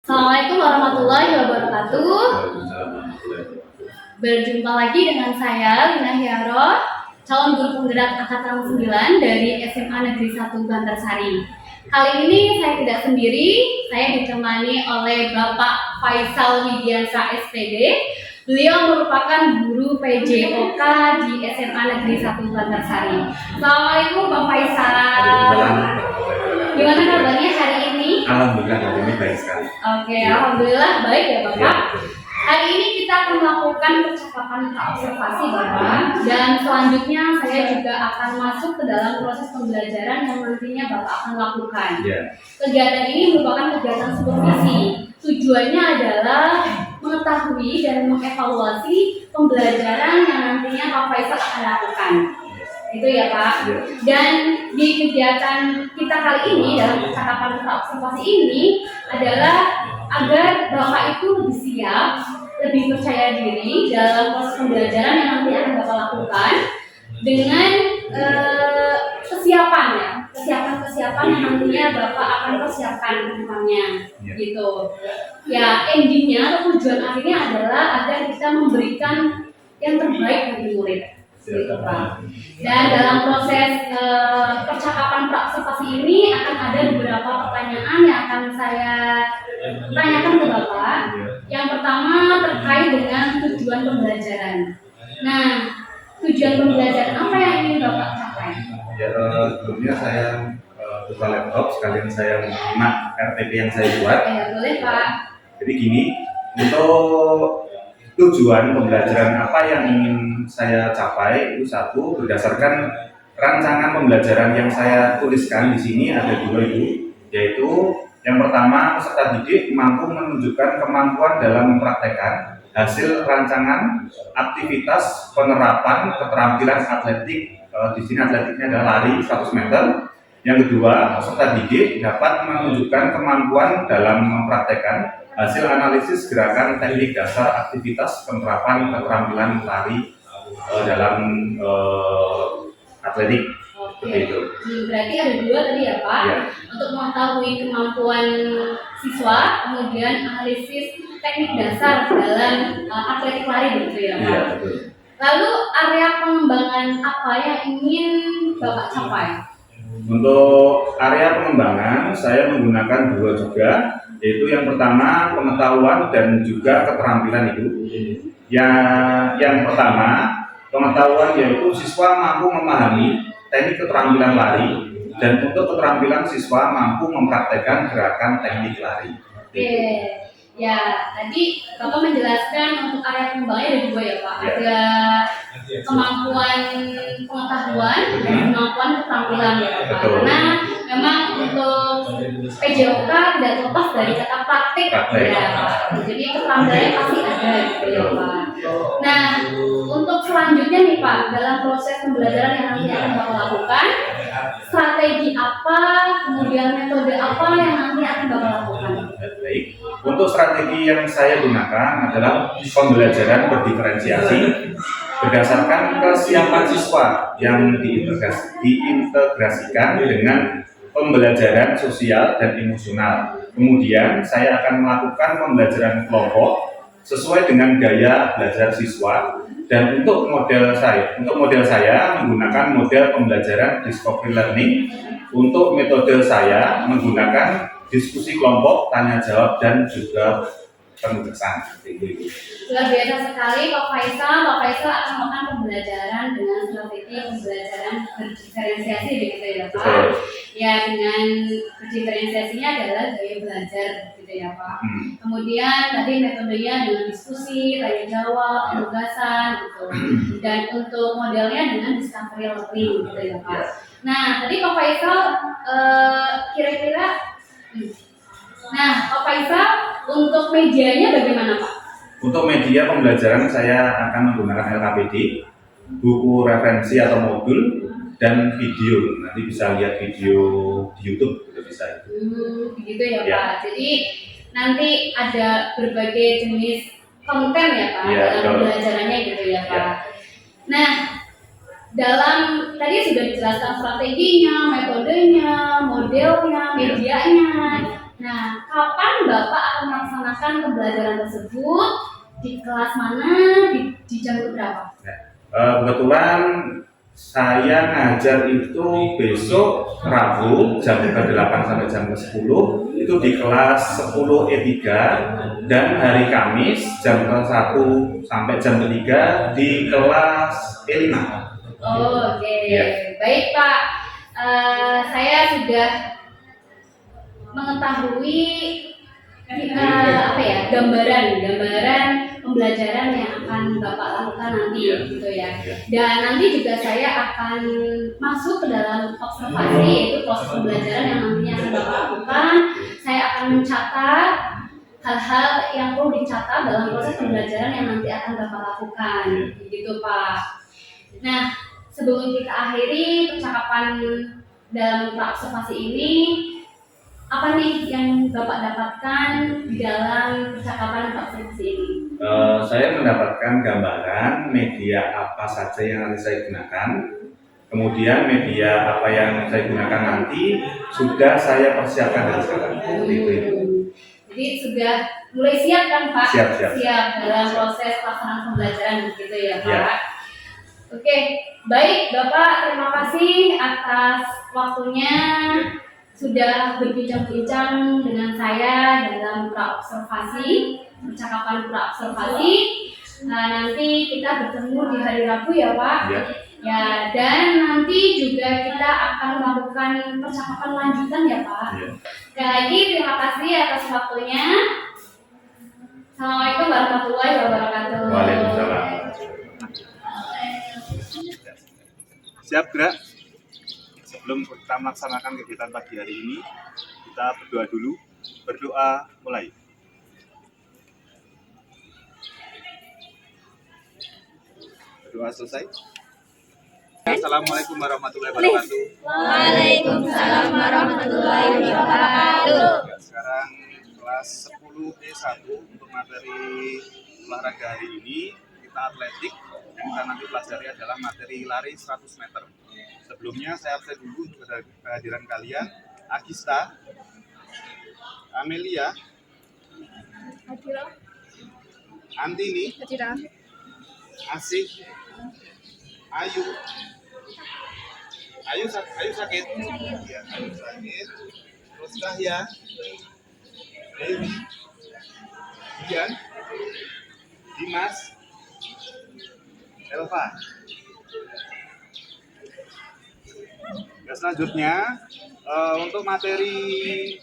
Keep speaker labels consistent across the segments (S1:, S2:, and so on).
S1: Assalamualaikum warahmatullahi wabarakatuh. Berjumpa lagi dengan saya Lina Hyaro, calon guru penggerak angkatan 9 dari SMA Negeri 1 Bantarsari. Kali ini saya tidak sendiri, saya ditemani oleh Bapak Faisal Widiansa SPD. Beliau merupakan guru PJOK di SMA Negeri 1 Bantarsari. Assalamualaikum Bang Faisal. Gimana kabarnya hari ini?
S2: Alhamdulillah hari ini baik sekali.
S1: Oke, alhamdulillah baik ya Bapak.
S2: Ya.
S1: Hari ini kita akan melakukan percakapan observasi Bapak, dan selanjutnya saya juga akan masuk ke dalam proses pembelajaran yang nantinya Bapak akan lakukan.
S2: Ya.
S1: Kegiatan ini merupakan kegiatan supervisi. Tujuannya adalah mengetahui dan mengevaluasi pembelajaran yang nantinya Pak Faisal akan lakukan. Itu ya Pak.
S2: Ya.
S1: Dan di kegiatan kita kali ini dalam percakapan observasi ini adalah agar Bapak itu lebih siap, lebih percaya diri dalam proses pembelajaran yang nanti akan Bapak lakukan dengan kesiapan ya, kesiapan yang nantinya Bapak akan persiapkan ke depannya, gitu. Ya, endingnya atau tujuan akhirnya adalah agar kita memberikan yang terbaik bagi murid. Gitu, Pak. Dan dalam proses percakapan observasi ini akan ada beberapa pertanyaan yang akan saya tanyakan ke Bapak. Yang pertama terkait dengan tujuan pembelajaran. Nah, tujuan pembelajaran apa yang ingin Bapak capai?
S2: Ya, sebelumnya saya buka laptop sekalian saya menyimak RTP yang saya buat.
S1: Ya, boleh Pak.
S2: Jadi gini, untuk tujuan pembelajaran apa yang ingin saya capai itu satu, berdasarkan rancangan pembelajaran yang saya tuliskan di sini ada dua itu, yaitu yang pertama, peserta didik mampu menunjukkan kemampuan dalam mempraktekkan hasil rancangan aktivitas penerapan keterampilan atletik. Di sini atletiknya adalah lari 100 meter. Yang kedua, peserta didik dapat menunjukkan kemampuan dalam mempraktekkan hasil analisis gerakan teknik dasar aktivitas penerapan keterampilan lari dalam atletik.
S1: Oke. Berarti ada dua tadi ya Pak,
S2: Ya.
S1: Untuk mengetahui kemampuan siswa, kemudian analisis teknik dasar dalam atletik lari begitu ya Pak.
S2: Iya, betul.
S1: Lalu area pengembangan apa yang ingin Bapak capai?
S2: Untuk area pengembangan saya menggunakan dua juga, yaitu yang pertama pengetahuan dan juga keterampilan itu. Yang pertama pengetahuan yaitu siswa mampu memahami teknik keterampilan lari, dan untuk keterampilan siswa mampu mempraktekkan gerakan teknik lari.
S1: Oke, ya tadi Bapak menjelaskan untuk area pengembangannya ada dua ya Pak.
S2: Ya.
S1: Ada kemampuan pengetahuan dan kemampuan keterampilan ya Pak.
S2: Betul.
S1: Karena memang untuk PJOK tidak terlepas dari kata praktik ya Pak. Jadi keterampilannya pasti ada gitu ya Pak. Nah, untuk selanjutnya nih Pak, dalam proses pembelajaran yang nanti akan Bapak lakukan, strategi apa, kemudian metode apa yang nanti akan Bapak lakukan?
S2: Baik. Untuk strategi yang saya gunakan adalah pembelajaran berdiferensiasi berdasarkan kesiapan siswa yang diintegrasikan dengan pembelajaran sosial dan emosional. Kemudian saya akan melakukan pembelajaran kelompok sesuai dengan gaya belajar siswa, dan untuk model saya menggunakan model pembelajaran discovery learning. Untuk metode saya menggunakan diskusi kelompok, tanya jawab, dan juga penugasan.
S1: Luar biasa sekali Pak Faisal. Pak Faisal akan melakukan pembelajaran dengan strategi pembelajaran berdiferensiasi begitu ya Pak.
S2: Betul.
S1: Ya, dengan berdiferensiasinya adalah gaya belajar gitu ya Pak. Kemudian tadi metodenya dengan diskusi, tanya jawab, penugasan gitu. Dan untuk modelnya dengan discovery learning gitu ya Pak. Nah, tadi Pak Faisal Pak Faisal untuk medianya bagaimana Pak?
S2: Untuk media pembelajaran saya akan menggunakan LKPD, buku referensi atau modul, dan video. Nanti bisa lihat video di YouTube juga bisa.
S1: Begitu ya Pak. Jadi nanti ada berbagai jenis konten ya Pak dalam pembelajarannya gitu ya Pak. Nah, dalam tadi sudah dijelaskan strateginya, metodenya, modelnya, medianya. Nah, kapan Bapak akan melaksanakan pembelajaran tersebut? Di kelas mana? Di jam berapa?
S2: Kebetulan saya ngajar itu besok Rabu jam ke-8 sampai jam ke-10 itu di kelas 10 E3, dan hari Kamis jam ke-1 sampai jam ke-3 di kelas E5.
S1: Oh, oke.
S2: Ya.
S1: Baik Pak. Saya sudah mengetahui gambaran pembelajaran yang akan Bapak lakukan nanti gitu ya. Dan nanti juga saya akan masuk ke dalam observasi, yaitu proses pembelajaran yang nantinya akan Bapak lakukan. Saya akan mencatat hal-hal yang perlu dicatat dalam proses pembelajaran yang nanti akan Bapak lakukan, gitu Pak. Nah, sebelum kita akhiri percakapan dalam observasi ini, apa nih yang Bapak dapatkan di dalam percakapan observasi ini?
S2: Saya mendapatkan gambaran media apa saja yang nanti saya gunakan, kemudian media apa yang saya gunakan nanti sudah saya persiapkan dari sekarang.
S1: Jadi sudah mulai siap kan Pak?
S2: Siap.
S1: Dalam proses pelaksanaan pembelajaran begitu ya Pak?
S2: Ya.
S1: Oke, baik Bapak, terima kasih atas waktunya sudah berbincang-bincang dengan saya dalam percakapan pra-observasi. Nah, nanti kita bertemu di hari Rabu ya Pak. Ya, dan nanti juga kita akan melakukan percakapan lanjutan ya Pak. Sekali lagi terima kasih atas waktunya. Assalamualaikum warahmatullahi wabarakatuh.
S2: Waalaikumsalam.
S3: Siap gerak. Sebelum kita melaksanakan kegiatan pagi hari ini, kita berdoa dulu. Berdoa mulai. Berdoa selesai. Assalamualaikum warahmatullahi wabarakatuh.
S4: Waalaikumsalam warahmatullahi wabarakatuh.
S3: Sekarang kelas 10E1 untuk materi olahraga hari ini kita atletik. Yang kita nanti pelajari adalah materi lari 100 meter. Sebelumnya saya absen dulu untuk kehadiran kalian. Agista, Amelia, Antini, Asih, Ayu. Ayu sakit. Ya, Ayu sakit. Terus Kahya, Dewi, Dian, Dimas, Elva. Ya, selanjutnya untuk materi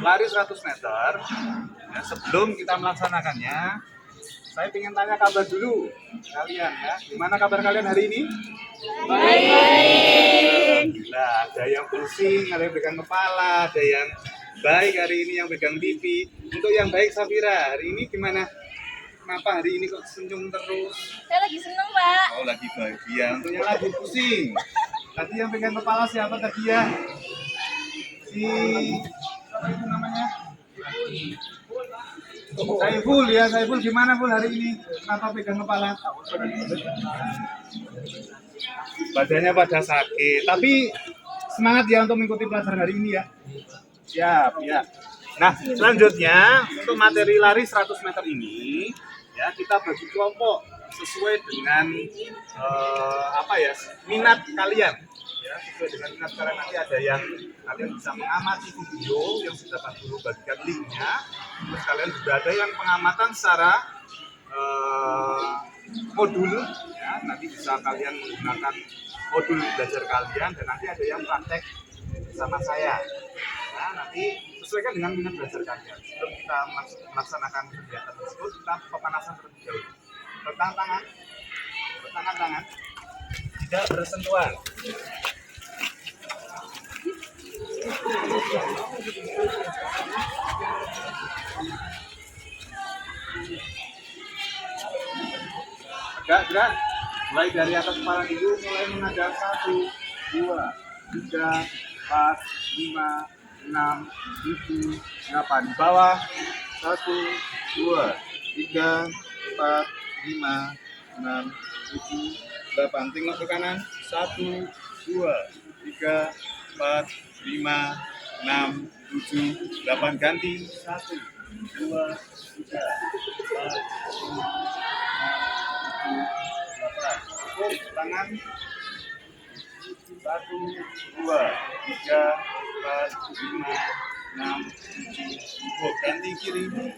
S3: lari 100 meter, ya, sebelum kita melaksanakannya, saya ingin tanya kabar dulu kalian ya. Gimana kabar kalian hari ini?
S4: Baik.
S3: Alhamdulillah, ada yang pusing, ada yang pegang kepala, ada yang baik hari ini yang pegang pipi. Untuk yang baik Safira, hari ini gimana? Kenapa hari ini kok senyum terus?
S4: Saya lagi seneng, Pak.
S3: Oh, lagi bahagia. Untuk yang lagi pusing, tadi yang pegang kepala siapa tadi ya? Apa itu namanya? Saiful ya, Saiful gimana Ful hari ini? Kenapa pegang kepala? Badannya pada sakit, tapi semangat ya untuk mengikuti pelajaran hari ini ya. Siap ya. Nah, selanjutnya untuk materi lari 100 meter ini ya kita bagi kelompok sesuai dengan minat kalian. Ya, sesuai dengan minat kalian, nanti ada yang kalian bisa mengamati video yang sudah Pak Guru bagikan linknya. Terus kalian juga ada yang pengamatan secara modul, ya, nanti bisa kalian menggunakan modul belajar kalian, dan nanti ada yang praktek sama saya. Nah, nanti sesuaikan dengan minat belajar kalian. Sebelum kita melaksanakan kegiatan tersebut, kita pemanasan terlebih dahulu. Bertangan tangan, tidak bersentuhan. Gerak. Mulai dari atas kepala dulu, mulai mengajar 1, 2, 3, 4, 5, 6, 7, 8. Di bawah 1, 2, 3, 4, 5, 6, 7, 8. Tengok ke kanan. 1, 2, 3, 4, 5, 6, 7, 8 ganti 1, 2, 3, 4, 5, 6, 7, 8. Cukup tangan 1, 2, 3, 4, 5, 6, 7. Cukup ganti kiri 1,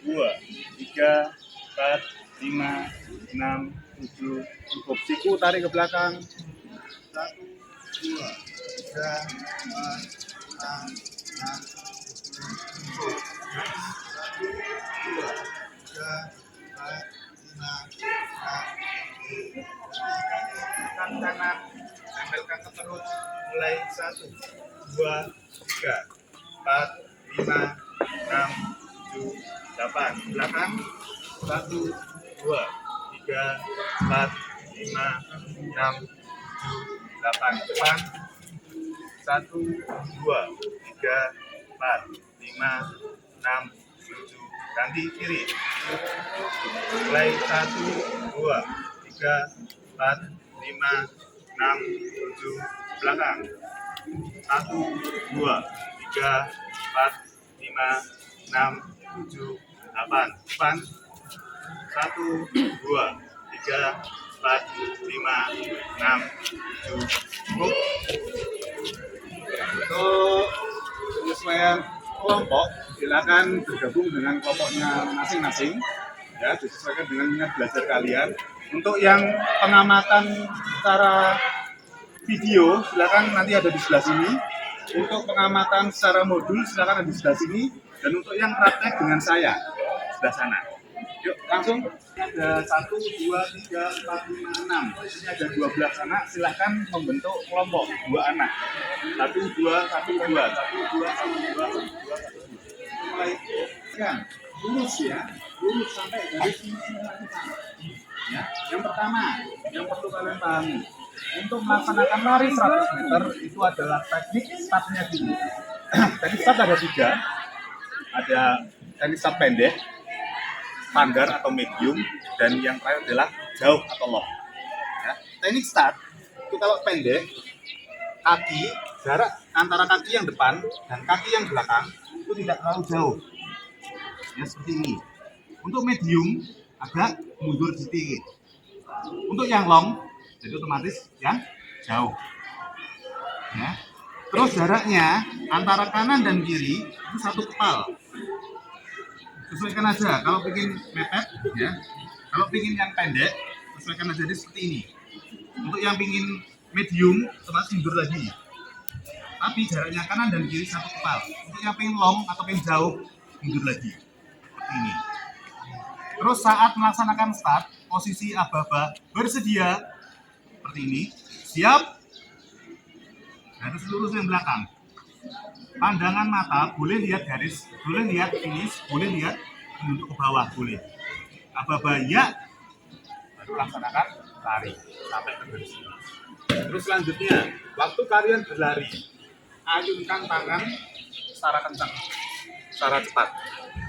S3: 2, 3, 4, 5, 6, 7. Cukup siku tarik ke belakang 1, 2, 3, 4, 5, 6, 7. 1, 2, 3, 4, 5, 6, 7. Tekan kanan, tempelkan ke perut. Mulai 1, 2, 3, 4, 5, 6, 7, 8. Belakang 1, 2, 3, 4, 5, 6, 7, 8. Depan 1, 2, 3, 4, 5, 6, 7. Ganti kiri. Mulai 1, 2, 3, 4, 5, 6, 7. Belakang 1, 2, 3, 4, 5, 6, 7, 8. Depan 1, 2, 3, 4, 5, 6, 7. Cukup. Untuk penyesuaian kelompok, silakan bergabung dengan kelompoknya masing-masing. Ya, disesuaikan dengan minat belajar kalian. Untuk yang pengamatan secara video, silakan nanti ada di sebelah sini. Untuk pengamatan secara modul, silakan ada di sebelah sini. Dan untuk yang praktek dengan saya, sebelah sana. Yuk, langsung. Ada 1, 2, 3, 4, 5, 6. Ini ada 12 anak, silakan membentuk kelompok 2 anak. 1, 2, 1, 2, 1, 2, 1, 2, 1, 2, 1, 2. Mulai kan, lurus ya, lurus sampai garis finish. Ya, yang pertama, yang perlu kalian pahami, untuk melaksanakan lari 100 meter itu adalah teknik startnya dulu. Teknik start ada 3, ada teknik start pendek, standar atau medium, dan yang terakhir adalah jauh atau long. Ya, teknik start itu kalau pendek, kaki, jarak antara kaki yang depan dan kaki yang belakang itu tidak terlalu jauh. Ya, seperti ini. Untuk medium agak mundur sedikit. Untuk yang long, jadi otomatis yang jauh. Ya. Terus jaraknya antara kanan dan kiri itu 1 kepal. Sesuaikan aja. Kalau bikin mepet, ya. Kalau bikin yang pendek, sesuaikan aja seperti ini. Untuk yang bikin medium, otomatis mundur lagi. Tapi jaraknya kanan dan kiri 1 kepal. Untuk yang pengen long atau pengen jauh, mundur lagi. Seperti ini. Terus saat melaksanakan start, posisi aba-aba bersedia seperti ini. Siap? Garis lurus yang belakang. Pandangan mata boleh lihat garis, boleh lihat finish, boleh lihat menunjuk ke bawah, boleh. Aba-aba ya, baru laksanakan lari sampai ke garis finish. Terus selanjutnya, waktu kalian berlari, ayunkan tangan secara kencang, secara cepat.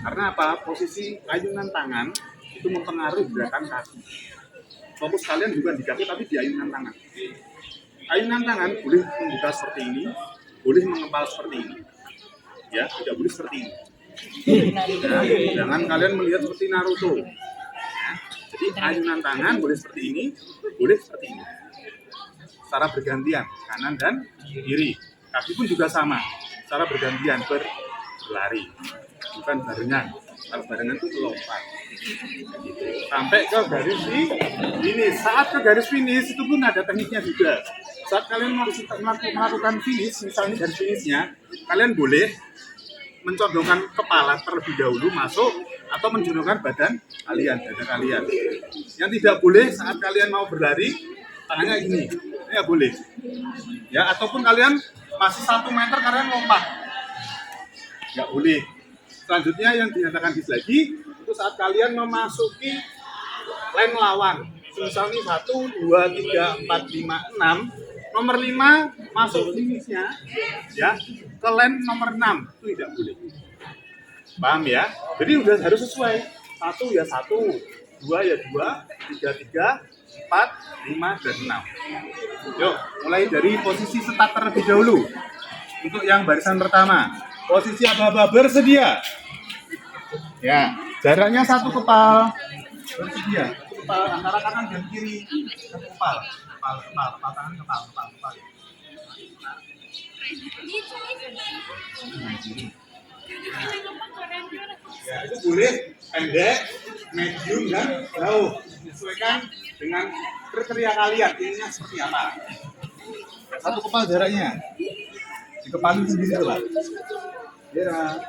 S3: Karena apa? Posisi ayunan tangan itu mempengaruhi gerakan kaki. Fokus kalian bukan di kaki tapi di ayunan tangan. Ayunan tangan boleh membuka seperti ini, boleh mengepal seperti ini. Ya, tidak boleh seperti ini. Ya, jangan kalian melihat seperti Naruto. Ya, jadi ayunan tangan boleh seperti ini, boleh seperti ini. Secara bergantian, kanan dan kiri. Kaki pun juga sama, secara bergantian berlari. Bukan barengan. Kalau barengan itu melompat. Sampai ke garis finish. Saat ke garis finish itu pun ada tekniknya juga. Saat kalian melakukan finish, misalnya garis finishnya, kalian boleh mencondongkan kepala terlebih dahulu masuk atau mencondongkan badan kalian, dada kalian. Yang tidak boleh saat kalian mau berlari, tangannya gini. Ini nggak boleh. Ya, ataupun kalian masih 1 meter kalian lompat. Nggak boleh. Selanjutnya yang dinyatakan lagi itu saat kalian memasuki line lawan. Misalnya 1, 2, 3, 4, 5, 6. Nomor 5 masuk finishnya ya ke line nomor 6 itu tidak boleh. Paham ya? Jadi udah harus sesuai. 1 ya 1, 2 ya 2, 3, 3, 4, 5 dan 6. Yuk, mulai dari posisi start terlebih dahulu. Untuk yang barisan pertama, posisi aba-aba bersedia. Ya, jaraknya 1 kepal. Bersedia. 1 kepal antara kanan dan kiri. 1 kepal. Kepal tangan kepal. Ya, itu boleh pendek, medium dan jauh. Menyesuaikan dengan kriteria kalian, inginnya seperti apa. 1 kepal jaraknya. Dikepalin sendiri tuh, Pak. Ya.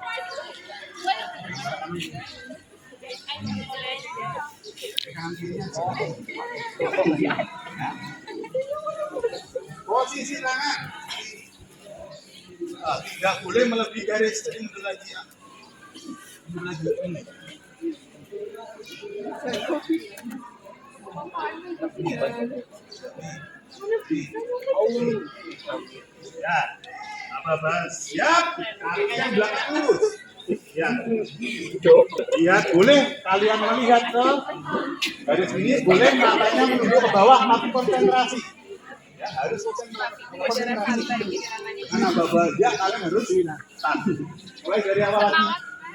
S3: Posisi tangan. Tidak boleh melebihi garis mundur lagi. Mundur lagi. Ya, apa siap? Kakinya yang belakang lurus. Ya, lihat boleh kalian melihat ke garis ini, boleh matanya menunjuk ke bawah tapi konsentrasi. Ya, harus konsentrasi. Karena ya kalian harus tahan. Mulai dari awal lagi,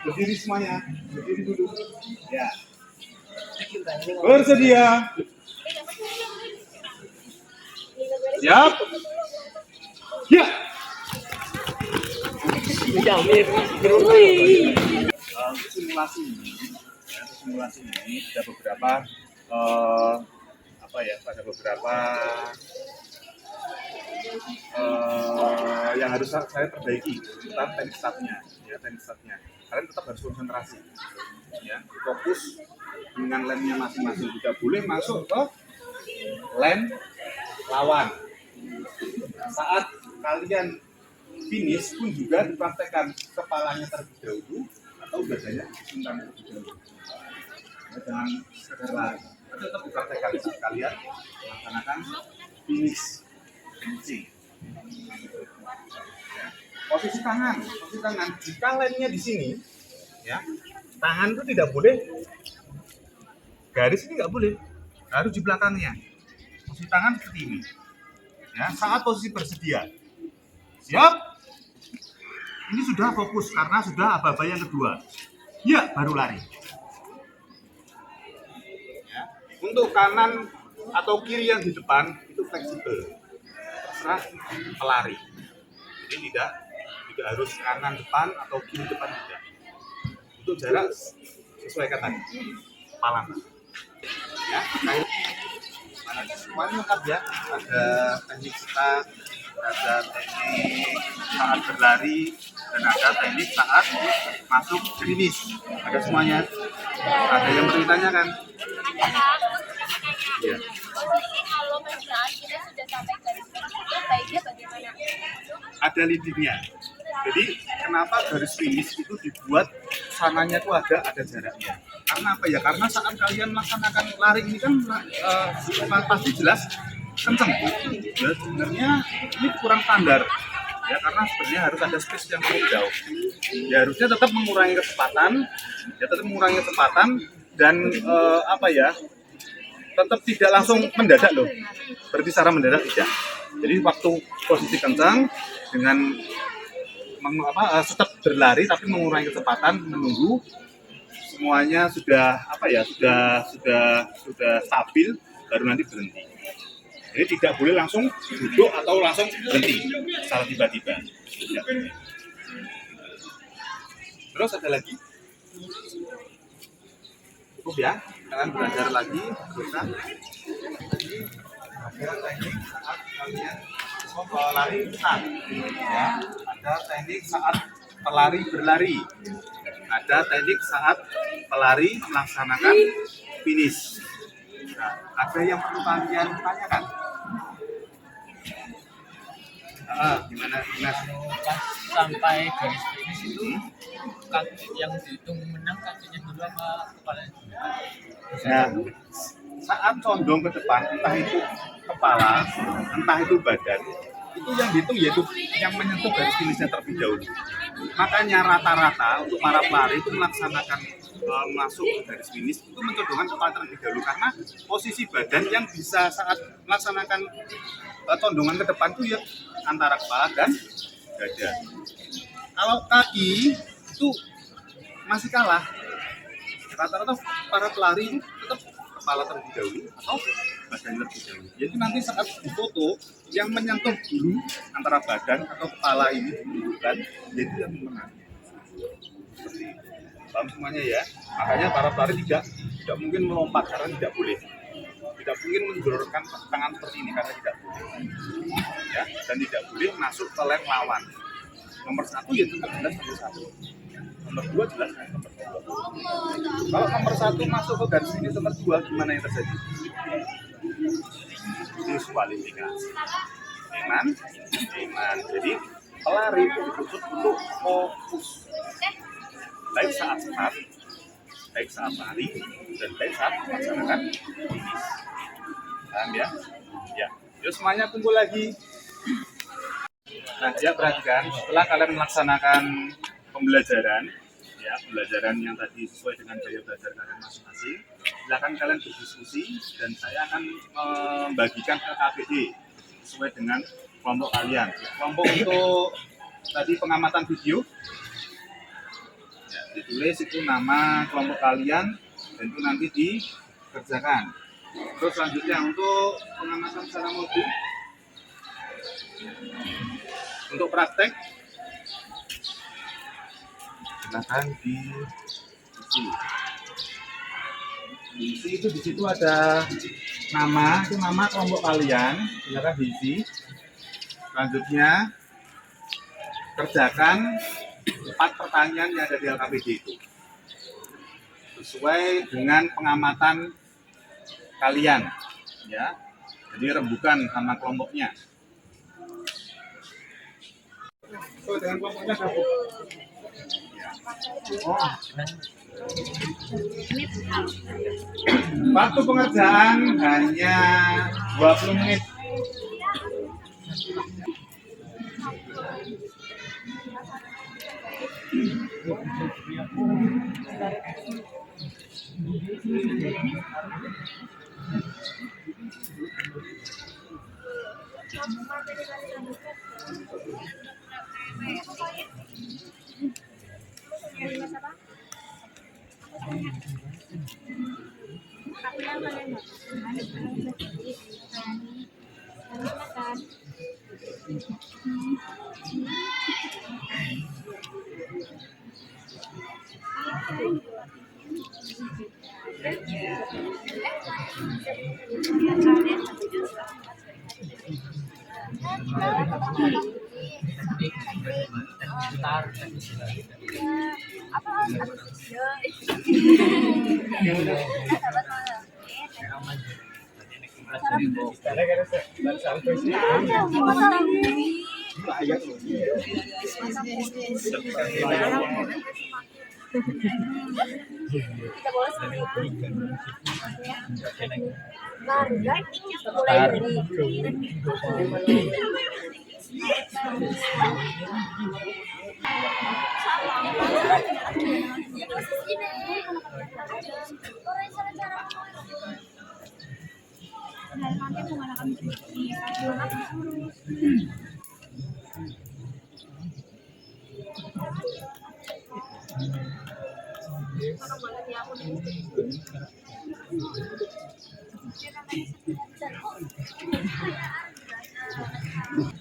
S3: berdiri semuanya, berdiri dulu. Ya, bersedia. Siap. Ya. Simulasi ini ada beberapa yang harus saya perbaiki tentang teknik startnya. Kalian tetap harus konsentrasi, ya, fokus dengan lane-nya masing-masing. Tidak boleh masuk ke lane lawan. Saat kalian finish pun juga dipraktekkan kepalanya terlebih dahulu atau badannya disimpan terlebih dahulu. Jangan sekedar lari, tetap dipraktekkan saat kalian melaksanakan finish. Posisi tangan, jika lainnya di sini, ya, tangan itu tidak boleh, garis ini nggak boleh, harus di belakangnya. Posisi tangan seperti ini. Ya, saat posisi bersedia, siap. Ini sudah fokus karena sudah aba-aba yang kedua. Ya, baru lari. Ya. Untuk kanan atau kiri yang di depan itu fleksibel, terserah pelari. Jadi tidak harus kanan depan atau kiri depan, tidak. Untuk jarak sesuaikan tadi, kepala. Ya, semuanya lengkap ya. Ada teknik start, ada teknik saat berlari, dan ada teknik saat masuk finish. Ada semuanya. Ada yang bertanya kan? Ya.
S4: Posisi kalau misalnya kita sudah sampai garis finishnya, baiknya bagaimana?
S3: Ada leadingnya. Jadi kenapa garis finish itu dibuat sananya itu ada jaraknya? Karena apa ya? Karena saat kalian melaksanakan lari ini kan pasti jelas kenceng. Ya, sebenarnya ini kurang standar. Ya, karena sebenarnya harus ada space yang cukup jauh. Ya, harusnya tetap mengurangi kecepatan, dan tetap tidak langsung mendadak loh. Berarti secara mendadak tidak. Jadi waktu posisi kencang dengan tetap berlari tapi mengurangi kecepatan, menunggu semuanya sudah stabil, baru nanti berhenti. Jadi tidak boleh langsung duduk atau langsung berhenti secara tiba-tiba. Ya. Terus ada lagi? Cukup ya, kalian belajar lagi teruskan. Ada teknik saat kalian lari start, ya. Ada teknik saat pelari berlari. Ada teknik saat pelari melaksanakan finish. Nah, ada yang perlu kalian tanyakan? Gimana?
S5: Pas sampai garis finish itu kaki yang dihitung menang kakinya dulu apa kepalanya dulu?
S3: Nah, saat condong ke depan, entah itu kepala, entah itu badan, itu yang dihitung yaitu yang menyentuh garis finishnya terlebih dahulu. Makanya rata-rata untuk para pelari itu melaksanakan masuk ke garis finish itu mencondongkan kepala terlebih dahulu, karena posisi badan yang bisa saat melaksanakan condongan ke depan itu ya antara kepala dan dada. Kalau kaki itu masih kalah. Rata-rata para pelari itu tetap kepala terlebih dahulu atau badan terlebih dahulu. Jadi nanti saat difoto yang menyentuh dulu antara badan atau kepala ini bukan, jadi yang menang. Seperti paham semuanya ya. Makanya para pelari tidak mungkin melompat karena tidak boleh. Tidak mungkin menjorokkan tangan seperti ini karena tidak boleh. Ya, dan tidak boleh masuk ke lem lawan. Nomor 1 ya itu jelas nomor 1. Nomor 2 jelas kan nomor 2. Kalau nomor 1 masuk ke garis finish nomor 2 gimana yang terjadi? Diskualifikasi. Iman. Jadi pelari itu dituntut untuk fokus. Baik saat start, baik saat lari, dan baik saat melaksanakan finish. Paham ya? Ya. Yuk semuanya kumpul lagi. Nah, ya perhatikan, setelah kalian melaksanakan pembelajaran, ya pembelajaran yang tadi sesuai dengan gaya belajar kalian masing-masing, silakan kalian berdiskusi dan saya akan membagikan ke KPD sesuai dengan kelompok kalian. Kelompok untuk tadi pengamatan video, ya, ditulis itu nama kelompok kalian dan itu nanti dikerjakan. Terus selanjutnya untuk pengamatan secara modul, untuk praktek silakan diisi itu di situ ada nama, itu nama kelompok kalian, silakan diisi. Selanjutnya kerjakan 4 pertanyaan yang ada di LKPD itu sesuai dengan pengamatan kalian, ya. Jadi rembukan sama kelompoknya. Sesuai dengan kelompoknya gabung. Waktu pengerjaan hanya 20 menit.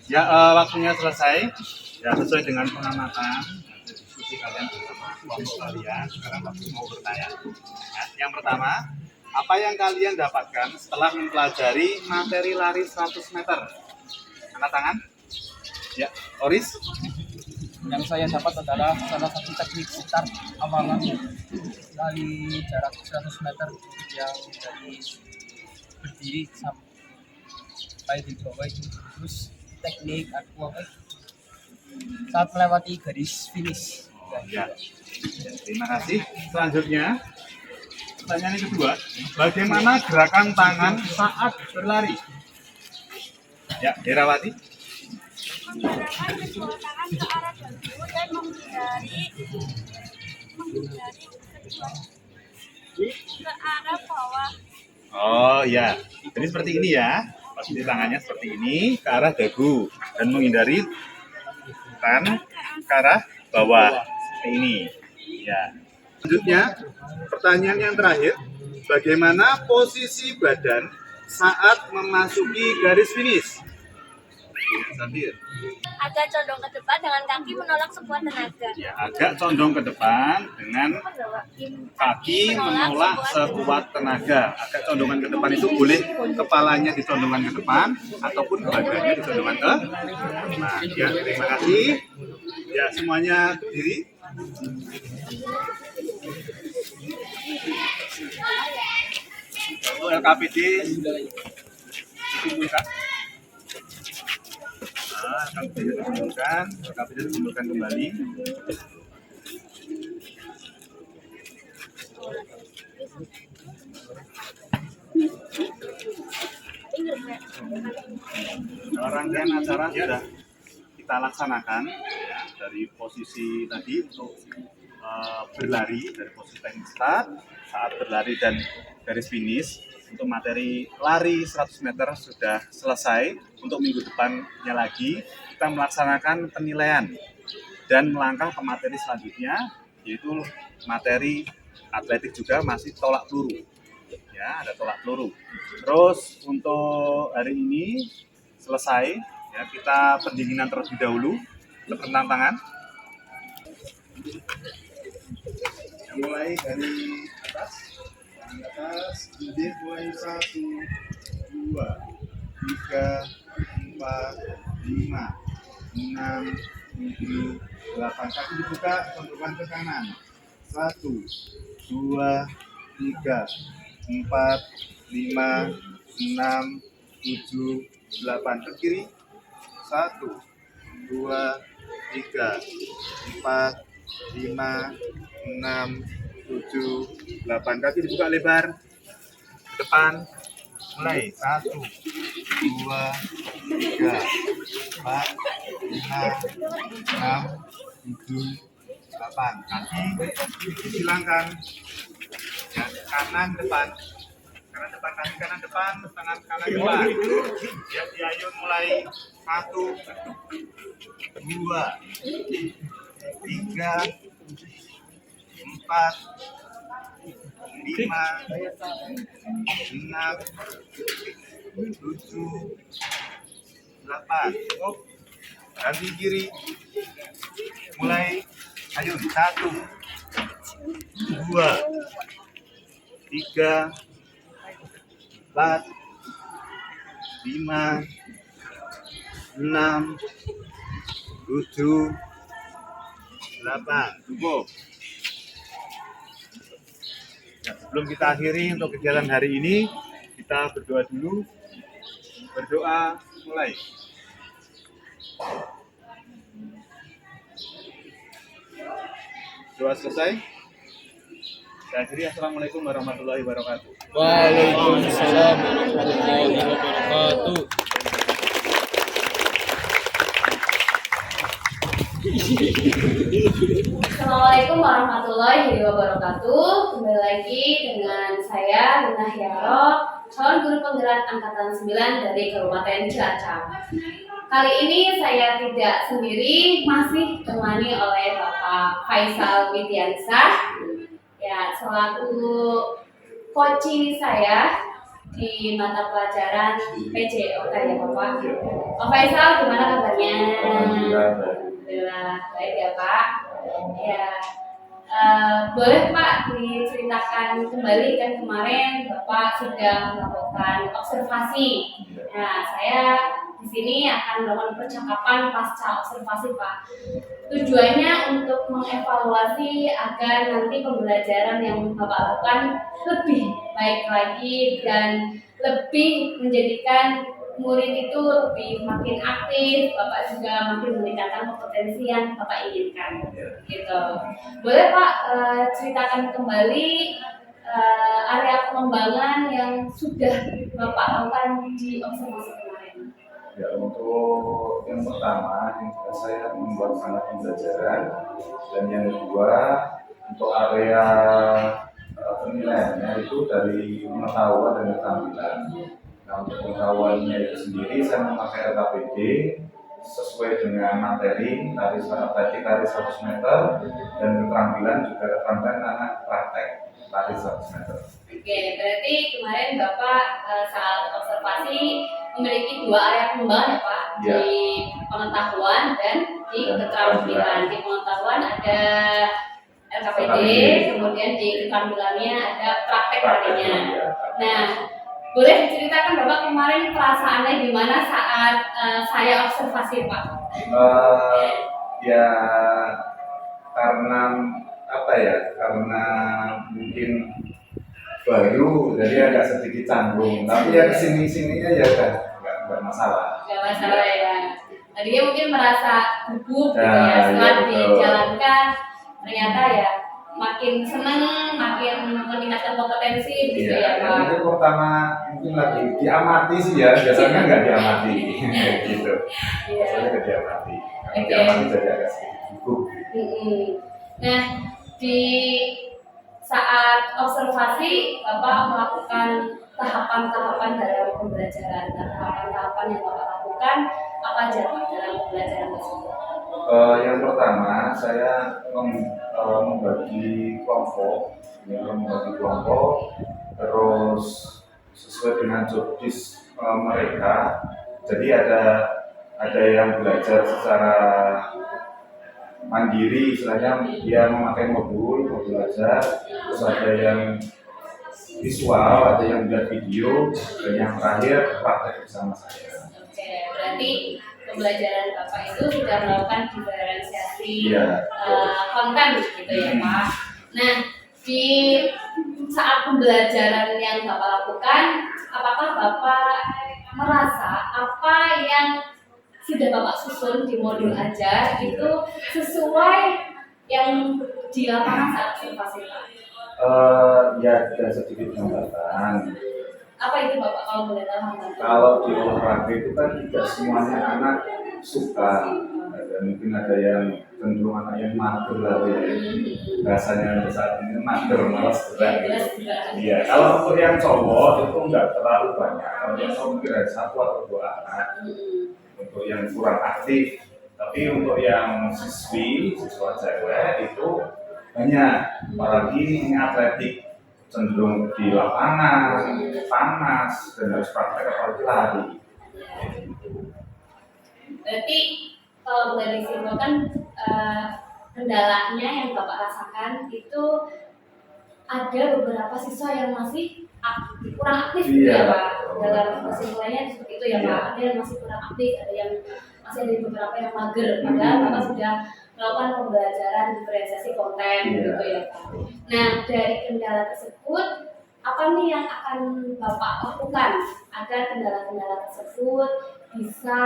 S3: Ya, waktunya selesai. Ya, sesuai dengan pengamatan diskusi kalian bersama kelompok kalian. Sekarang waktu mau bertanya. Ya, yang pertama, apa yang kalian dapatkan setelah mempelajari materi lari 100 meter? Angkat tangan. Ya, Oris.
S5: Yang saya dapat adalah salah satu teknik start awalan dari jarak 100 meter yang dari berdiri sampai di bawah itu, terus teknik aku apa saat melewati garis finish.
S3: Ya. Terima kasih. Selanjutnya, pertanyaan yang kedua, bagaimana gerakan tangan saat berlari? Ya, Herawati.
S4: Menggerakkan kedua tangan ke arah dagu dan menghindari ke arah bawah.
S3: Oh ya, jadi seperti ini ya. Posisi tangannya seperti ini ke arah dagu dan menghindari kanan ke arah bawah ini. Ya. Selanjutnya, pertanyaan yang terakhir, bagaimana posisi badan saat memasuki garis finish? Ya, Sadir.
S4: Agak condong ke depan dengan kaki menolak sebuah tenaga.
S3: Ya, agak condong ke depan dengan kaki menolak sekuat tenaga. Agak condongan ke depan itu boleh kepalanya dicondongkan ke depan ataupun badannya dicondongkan ke depan. Ya, terima kasih. Ya, semuanya berdiri. Untuk LKPD dikumpulkan. Nah, LKPD dikumpulkan kembali. Rangkaian acara sudah kita laksanakan ya, dari posisi tadi untuk berlari dari posisi time start, saat berlari dan garis finish. Untuk materi lari 100 meter sudah selesai. Untuk minggu depannya lagi kita melaksanakan penilaian dan melangkah ke materi selanjutnya, yaitu materi atletik juga masih tolak peluru. Ya, ada tolak peluru. Terus untuk hari ini selesai, ya, kita pendinginan terlebih dahulu, tepuk tangan. Mulai dari atas, jadi mulai 1, 2, 3, 4, 5, 6, 7, 8. Kaki dibuka, tentukan ke kanan. 1, 2, 3, 4, 5, 6, 7, 8. Ke kiri. 1, 2, 3, 4, 5, 6, 7, 8. Kaki dibuka lebar. Depan. Mulai. 1, 2, 3, 4, 5, 6, 7, 8. Kaki dihilangkan. Ya, kanan depan. Kanan depan, kaki kanan depan, tangan kanan depan. Ya, diayun mulai. 1, 2, 3, 4, 5, 6, 7, 8. Oh, ganti kiri. Mulai. Ayo, 1, 2, 3, 4, 5, 6, 7, 8. Cukup. Ya, sebelum kita akhiri untuk kegiatan hari ini, kita berdoa dulu. Berdoa, mulai. Doa selesai. Saya akhiri. Assalamualaikum warahmatullahi wabarakatuh.
S5: Waalaikumsalam warahmatullahi wabarakatuh.
S1: Assalamualaikum warahmatullahi wabarakatuh. Kembali lagi dengan saya Lina Hyaro, calon guru penggerak angkatan 9 dari Kabupaten Cilacap. Kali ini saya tidak sendiri, masih ditemani oleh Bapak Faisal Widiansah, ya, selaku coaching saya di mata pelajaran PJOK ya Bapak. Pak Faisal, gimana kabarnya? Alhamdulillah baik ya Pak. Ya, boleh Pak diceritakan kembali, kan kemarin Bapak sudah melakukan observasi. Nah, saya di sini akan melakukan percakapan pasca observasi Pak. Tujuannya untuk mengevaluasi agar nanti pembelajaran yang Bapak lakukan lebih baik lagi dan lebih menjadikan murid itu lebih makin aktif, Bapak juga makin meningkatkan kompetensi yang Bapak inginkan. Gitu. Boleh Pak ceritakan kembali area pengembangan yang sudah Bapak lakukan di observasi kemarin?
S2: Ya, untuk yang pertama yang sudah saya membuat alat pembelajaran, dan yang kedua untuk area penilaiannya itu dari pengetahuan dan keterampilan. Nah, untuk pengetahuannya itu sendiri saya memakai LKPD sesuai dengan materi tadi 100 meter dan keterampilan juga keterampilan anak praktek tadi 100 meter.
S1: Oke, berarti kemarin Bapak saat observasi memiliki dua area pengembangan ya Pak,
S2: Ya.
S1: di pengetahuan dan di keterampilan. Di pengetahuan ada LKPD, kemudian di keterampilannya ada praktek larinya. Nah, boleh diceritakan Bapak kemarin perasaannya gimana saat saya observasi Pak?
S2: Ya karena apa ya? Karena mungkin baru, jadi agak sedikit canggung. Tapi ya kesini-sininya ya nggak masalah.
S1: Gak masalah ya. Tadinya mungkin merasa gugup gitu
S2: Nah,
S1: ya, setelah
S2: iya, betul.
S1: dijalankan ternyata ya makin seneng, makin meningkatkan kompetensi gitu
S2: Iya,
S1: ya Pak.
S2: mungkin pertama mungkin lagi diamati sih ya, biasanya nggak diamati gitu.
S1: Iya.
S2: Biasanya nggak diamati. Kalau
S1: Oke.
S2: diamati jadi agak sedikit gugup.
S1: Mm-mm. Nah, di saat observasi Bapak melakukan tahapan-tahapan dalam pembelajaran. Nah, tahapan-tahapan yang Bapak lakukan apa aja Pak dalam pembelajaran tersebut?
S2: Yang pertama saya membagi kelompok, terus sesuai dengan job disk mereka. Jadi ada yang belajar secara mandiri, istilahnya dia memakai modul aja, terus ada yang visual, ada yang lihat video, dan yang terakhir praktek bersama saya.
S1: Oke, berarti pembelajaran Bapak itu sudah melakukan diferensiasi
S2: Iya.
S1: konten gitu ya Pak. Nah, di saat pembelajaran yang Bapak lakukan, apakah Bapak merasa apa yang sudah Bapak susun di modul ajar itu sesuai yang di lapangan saat observasi Pak?
S2: Ya ada sedikit hambatan.
S1: Apa itu Bapak kalau boleh tahu hambatan?
S2: Kalau di olahraga itu kan tidak semuanya anak suka. Ada, mungkin ada yang cenderung anak yang mager lah ya. Rasanya saat ini mager, malas berat. Iya. Kalau untuk yang cowok itu nggak terlalu banyak. Kalau yang cowok mungkin ada 1 atau 2 anak. Untuk yang kurang aktif. Tapi untuk yang siswa cewek itu banyak. Apalagi ini atletik, cenderung di lapangan, panas, dan harus praktek apalagi lari.
S1: Berarti kalau boleh disimpulkan kendalanya yang Bapak rasakan itu ada beberapa siswa yang masih kurang aktif gitu ya
S2: Iya.
S1: Pak. Dalam kesimpulannya seperti itu ya
S2: Iya.
S1: Pak. Ada yang masih kurang aktif, ada yang masih ada beberapa yang mager. Padahal Bapak sudah melakukan pembelajaran diferensiasi konten
S2: Iya.
S1: gitu ya Pak. Nah, dari kendala tersebut apa nih yang akan Bapak lakukan agar kendala-kendala tersebut bisa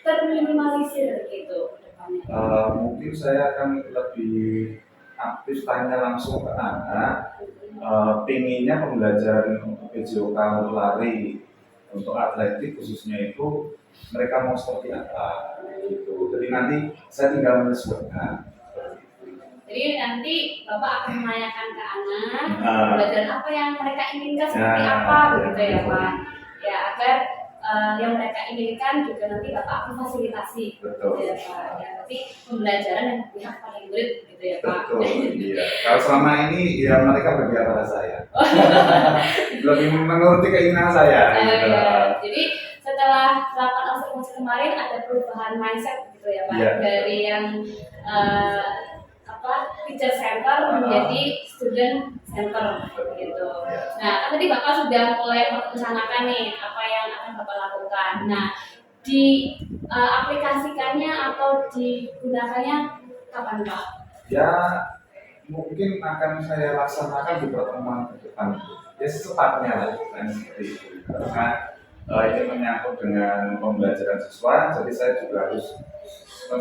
S1: terminimalisir gitu ke depannya?
S2: Mungkin saya akan lebih aktif tanya langsung ke anak. Pinginnya pembelajaran untuk PJOK untuk lari, untuk atletik khususnya itu mereka mau seperti apa gitu. Jadi nanti saya tinggal menyesuaikan.
S1: Jadi nanti Bapak akan menanyakan ke anak
S2: Ah.
S1: pembelajaran apa yang mereka inginkan seperti
S2: Ya,
S1: apa
S2: ya,
S1: begitu ya
S2: betul.
S1: Pak. Ya agar yang mereka inginkan juga nanti Bapak akan fasilitasi
S2: Betul.
S1: gitu ya Pak. Ya, tapi pembelajaran yang berpihak pada murid gitu ya Pak.
S2: Betul, iya. Kalau selama ini ya mereka berpihak pada saya. Lebih menuruti keinginan saya.
S1: Oh,
S2: Gitu.
S1: iya. Jadi setelah melakukan observasi kemarin ada perubahan mindset gitu ya Pak,
S2: Iya.
S1: dari yang teacher center menjadi student center gitu. Nah, kan tadi Bapak sudah mulai merencanakan nih apa yang akan Bapak lakukan. Nah, di aplikasikannya atau digunakannya kapan Pak?
S2: Ya mungkin akan saya laksanakan di pertemuan ke depan. Ya secepatnya lah, kan seperti itu. Karena ini menyangkut dengan pembelajaran siswa, jadi saya juga harus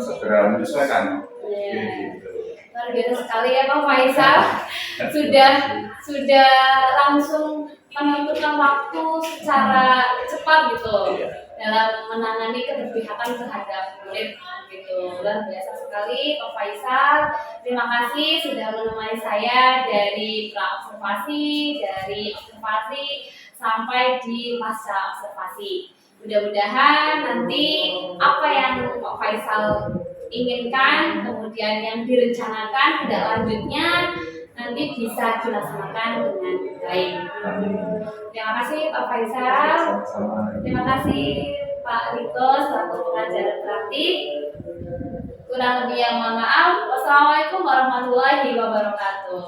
S2: segera menyesuaikan.
S1: Iya.
S2: Gitu.
S1: Luar biasa sekali ya Pak Faisal, sudah langsung menentukan waktu secara cepat gitu dalam menangani keberpihakan terhadap murid gitu. Luar biasa sekali Pak Faisal. Terima kasih sudah menemani saya dari pra-observasi, dari observasi sampai di pasca observasi. Mudah-mudahan nanti apa yang Pak Faisal inginkan, kemudian yang direncanakan tidak lanjutnya nanti bisa dilaksanakan dengan baik. Terima kasih Pak Faisal. Terima kasih Pak Riko selaku pengajar praktik. Kurang lebih yang mohon maaf. Wassalamualaikum warahmatullahi wabarakatuh.